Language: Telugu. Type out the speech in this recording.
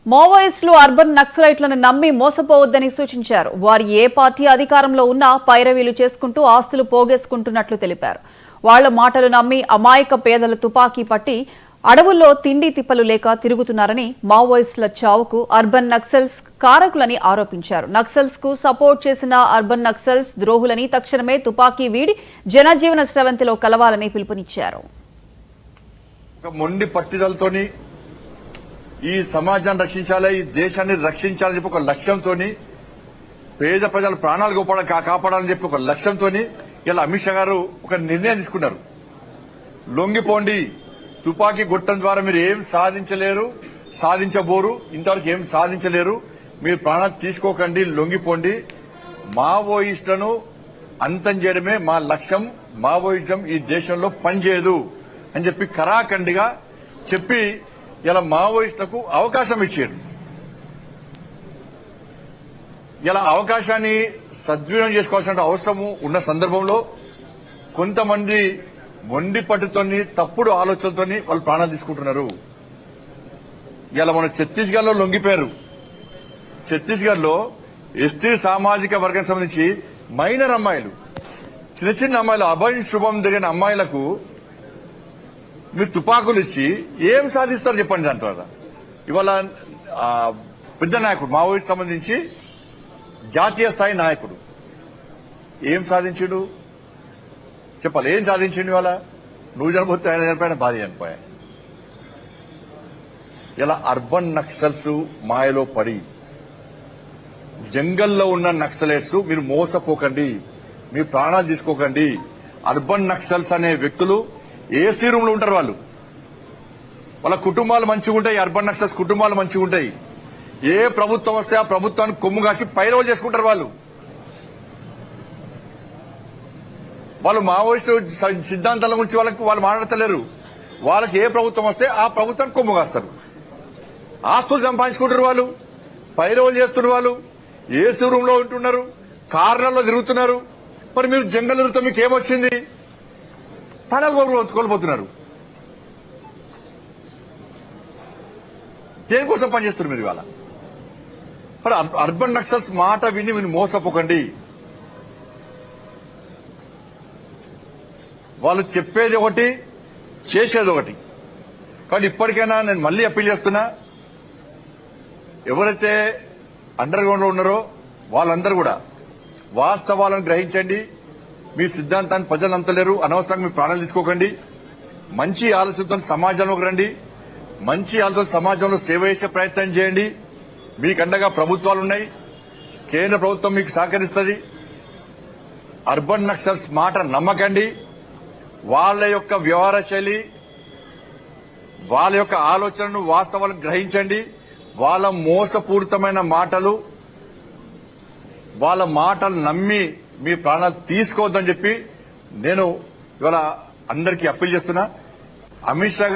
మావోయిస్టులు అర్బన్ నక్సలైట్లను నమ్మి మోసపోవద్దని సూచించారు. వారు ఏ పార్టీ అధికారంలో ఉన్నా పైరవీలు చేసుకుంటూ ఆస్తులు పోగేసుకుంటున్నట్లు తెలిపారు. వాళ్ల మాటలు నమ్మి అమాయక పేదల తుపాకీ పట్టి అడవుల్లో తిండి తిప్పలు లేక తిరుగుతున్నారని, మావోయిస్టుల చావుకు అర్బన్ నక్సల్స్ కారకులని ఆరోపించారు. నక్సల్స్ కు సపోర్ట్ చేసిన అర్బన్ నక్సల్స్ ద్రోహులని తక్షణమే తుపాకీ వీడి జనజీవన స్రవంతిలో కలవాలని పిలుపునిచ్చారు. మొండి పట్టుదలతోని ఈ సమాజాన్ని రక్షించాలి, ఈ దేశాన్ని రక్షించాలని చెప్పి ఒక లక్ష్యంతో, పేద ప్రజల ప్రాణాలు కాపాడాలని చెప్పి ఒక లక్ష్యంతో ఇలా అమిత్ షా గారు ఒక నిర్ణయం తీసుకున్నారు. లొంగిపోండి, తుపాకీ గుట్టం ద్వారా మీరు ఏం సాధించలేరు, సాధించబోరు, ఇంతవరకు ఏం సాధించలేరు, మీరు ప్రాణాలు తీసుకోకండి, లొంగిపోండి, మావోయిస్టులను అంతం చేయడమే మా లక్ష్యం, మావోయిజం ఈ దేశంలో పనిచేయదు అని చెప్పి కరాఖండిగా చెప్పి ఇలా మావోయిస్టులకు అవకాశం ఇచ్చారు. ఇలా అవకాశాన్ని సద్వినియోగం చేసుకోవాల్సిన అవసరం ఉన్న సందర్భంలో కొంతమంది మొండి పట్టుతోని తప్పుడు ఆలోచనలతోని వాళ్ళు ప్రాణాలు తీసుకుంటున్నారు. ఇలా మన ఛత్తీస్గఢ్ లో లొంగిపోయారు. ఛత్తీస్గఢ్ లో ఎస్టీ సామాజిక వర్గానికి సంబంధించి మైనర్ అమ్మాయిలు, చిన్న చిన్న అమ్మాయిలు, అభయ శుభం జరిగిన అమ్మాయిలకు మీరు తుపాకులు ఇచ్చి ఏం సాధిస్తారు చెప్పండి. దాని తర్వాత ఇవాళ పెద్ద నాయకుడు, మావోయిస్ట్ సంబంధించి జాతీయ స్థాయి నాయకుడు ఏం సాధించాడు చెప్పాలి, ఏం సాధించిండు? ఇవాళ నువ్వు చనిపోతే ఆయన చనిపోయిన, భార్య చనిపోయా. ఇలా అర్బన్ నక్సల్స్ మాయలో పడి జంగల్లో ఉన్న నక్సలైట్స్ మీరు మోసపోకండి, మీ ప్రాణాలు తీసుకోకండి. అర్బన్ నక్సల్స్ అనే వ్యక్తులు ఏసీ రూమ్ లో ఉంటారు. వాళ్ళ కుటుంబాలు మంచిగా ఉంటాయి. అర్బన్ నక్సల్స్ కుటుంబాలు మంచిగా ఉంటాయి. ఏ ప్రభుత్వం వస్తే ఆ ప్రభుత్వాన్ని కొమ్ము కాసి పైరవలు చేసుకుంటారు. వాళ్ళు మావోయిస్టు సిద్ధాంతాల గురించి వాళ్ళు మాట్లాడతలేరు. వాళ్ళకి ఏ ప్రభుత్వం వస్తే ఆ ప్రభుత్వాన్ని కొమ్ము కాస్తారు. ఆస్తులు సంపాదించుకుంటారు, వాళ్ళు పైరవలు చేస్తున్నారు. వాళ్ళు ఏసీ రూమ్ లో ఉంటున్నారు, కార్లలో తిరుగుతున్నారు. మరి మీరు జంగల్ తిరుగుతా మీకు ఏమొచ్చింది? ప్రాణాలు కోల్పోతున్నారు. దేనికోసం పనిచేస్తున్నారు మీరు ఇవాళ? మరి అర్బన్ నక్సల్స్ మాట విని మీరు మోసపోకండి. వాళ్ళు చెప్పేది ఒకటి, చేసేది ఒకటి. కానీ ఇప్పటికైనా నేను మళ్లీ అప్పీల్ చేస్తున్నా, ఎవరైతే అండర్ గ్రౌండ్ లో ఉన్నారో వాళ్ళందరూ కూడా వాస్తవాలను గ్రహించండి. మీ సిద్ధాంతాన్ని ప్రజలు నమ్మలేరు, అనవసరంగా మీ ప్రాణాలు తీసుకోకండి. మంచి ఆలోచనతో సమాజంలోకి రండి, మంచి ఆలోచన సమాజంలో సేవ చేసే ప్రయత్నం చేయండి. మీకు అండగా ప్రభుత్వాలున్నాయి, కేంద్ర ప్రభుత్వం మీకు సహకరిస్తుంది. అర్బన్ నక్సల్స్ మాట నమ్మకండి. వాళ్ళ యొక్క వ్యవహార శైలి, వాళ్ళ యొక్క ఆలోచనను, వాస్తవాలను గ్రహించండి. వాళ్ళ మోసపూరితమైన మాటలు, వాళ్ళ మాటలు నమ్మి మీ ప్రాణాలు తీసుకోవద్దని చెప్పి నేను ఇవాళ అందరికీ అప్పీల్ చేస్తున్నా. అమిత్ షా